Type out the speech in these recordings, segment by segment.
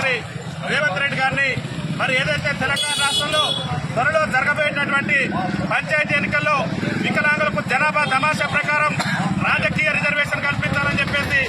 ముఖ్యమంత్రి రేవంత్ రెడ్డి గారిని మరి ఏదైతే తెలంగాణ రాష్ట్రంలో త్వరలో జరగబోయేటటువంటి పంచాయతీ ఎన్నికల్లో వికలాంగులకు జనాభా తమాషా ప్రకారం రాజకీయ రిజర్వేషన్ కల్పించాలని చెప్పేసి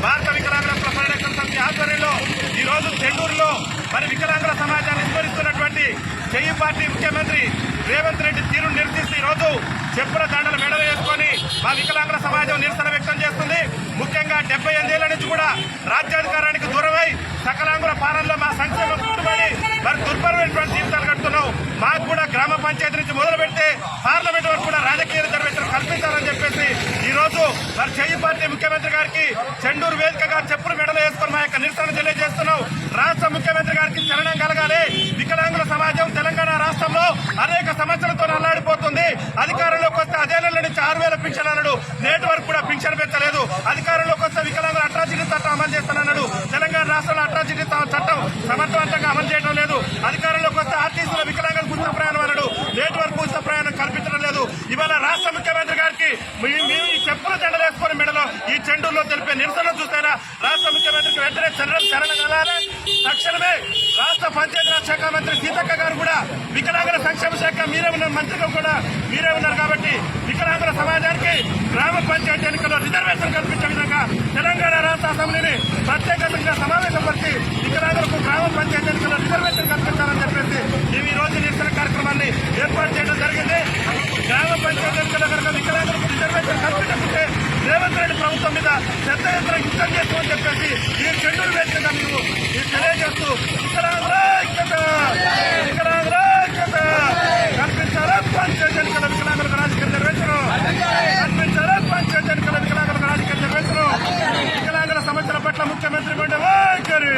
భారత వికలాంగుల పరిరక్షణ సమితి ఆధ్వర్యంలో ఈ రోజు చెండూరులో మరి వికలాంగుల సమాజాన్ని విస్మరిస్తున్నటువంటి చెయ్యి పార్టీ ముఖ్యమంత్రి రేవంత్ రెడ్డి తీరును నిరసిస్తూ ఈ రోజు చెప్పుల దండలు మెడలు వేసుకొని మా వికలాంగుల సమాజం నిరసన వ్యక్తం చేస్తుంది. ముఖ్యంగా 78 ఏళ్ల నుంచి కూడా రాజ్యాధికారానికి దూరమై సకలాంగుల పాలనలో మా సంక్షేమం కుట్టుబడి మరి దుర్భరమైనటువంటి జీవితాలు గడుపుతున్నాం. మాకు కూడా గ్రామ పంచాయతీ నుంచి మొదలు పెడితే పార్లమెంట్ వరకు కూడా రాజకీయ రిజర్వేషన్ కల్పించాలని చెప్పేసి ఈ రోజు మరి చెయ్యి పార్టీ ముఖ్యమంత్రి గారికి చెండూరు వేదికగా చెప్పులు మెడలు వేసుకొని మా యొక్క నిరసన తెలియజేస్తున్నాం. రాష్ట్ర ముఖ్యమంత్రి గారికి చలనం కలగాలి. వికలాంగుల సమాజం తెలంగాణ రాష్ట్రంలో అనేక సమస్యలతో అల్లాడిపోతుంది. అధికారంలోకి వస్తే అదే నెల నుంచి 6,000 పింఛన్ అన్నాడు, నేటి వరకు కూడా పింఛన్ పెంచలేదు. అధికారంలోకి వస్తే వికలాంగుల అట్రాసిటీ చట్టం అమలు చేస్తానన్నాడు, తెలంగాణ రాష్ట్రంలో అట్రాసిటీ చట్టం సమర్థవంతంగా అమలు చేయడం లేదు. అధికారంలోకి వస్తే ఆర్టీసీలో వికలాంగులకు ఉచిత ప్రయాణం అన్నాడు, నేటి వరకు ఉచిత ప్రయాణం కల్పించడం లేదు. ఇవాళ రాష్ట్ర ముఖ్యమంత్రి గారికి మేము ఈ చెప్పుల దండలేసుకుని మెడలో ఈ చెండూరులో తెలిపే నిరసన చూస్తేనా రాష్ట్ర ముఖ్యమంత్రికి వెంటనే చరణ కలాలి. తక్షణమే రాష్ట్ర పంచాయతీరాజ్ శాఖ మంత్రి సీతక్క గారు కూడా వికలాంగుల సంక్షేమ శాఖ మీరే ఉన్నారు, మంత్రిగా కూడా మీరే ఉన్నారు కాబట్టి వికలాంగుల సమాజానికి గ్రామ పంచాయతీ ఎన్నికల్లో రిజర్వేషన్ కల్పించే విధంగా తెలంగాణ రాష్ట్ర అసెంబ్లీని ప్రత్యేకంగా సమావేశపరిచి వికలాంగులకు గ్రామ పంచాయతీ ఎన్నికల్లో రిజర్వేషన్ కల్పించాలని చెప్పేసి ఈ రోజు నిరసన కార్యక్రమాన్ని ఏర్పాటు చేయడం జరిగింది. గ్రామ పంచాయతీ ఎన్నికల్లో కనుక వికలాంగులకు రిజర్వేషన్ కల్పించకుంటే రేవంత్ రెడ్డి ప్రభుత్వం మీద పెద్ద ఎత్తున యుద్ధం చేస్తామని చెప్పేసి ఈ చెండూరు వేదికగా మేము తెలియజేస్తూ వికలాంగుల కల్పించారా పంచాయతీ ఎన్నికల వికలాంగులకు రాజకీయ రిజర్వేషన్ కల్పించారా పంచాయతీ ఎన్నికల వికలాంగులకు రాజకీయ రిజర్వేషన్ వికలాంగుల సమస్యల పట్ల ముఖ్యమంత్రి వైఖరి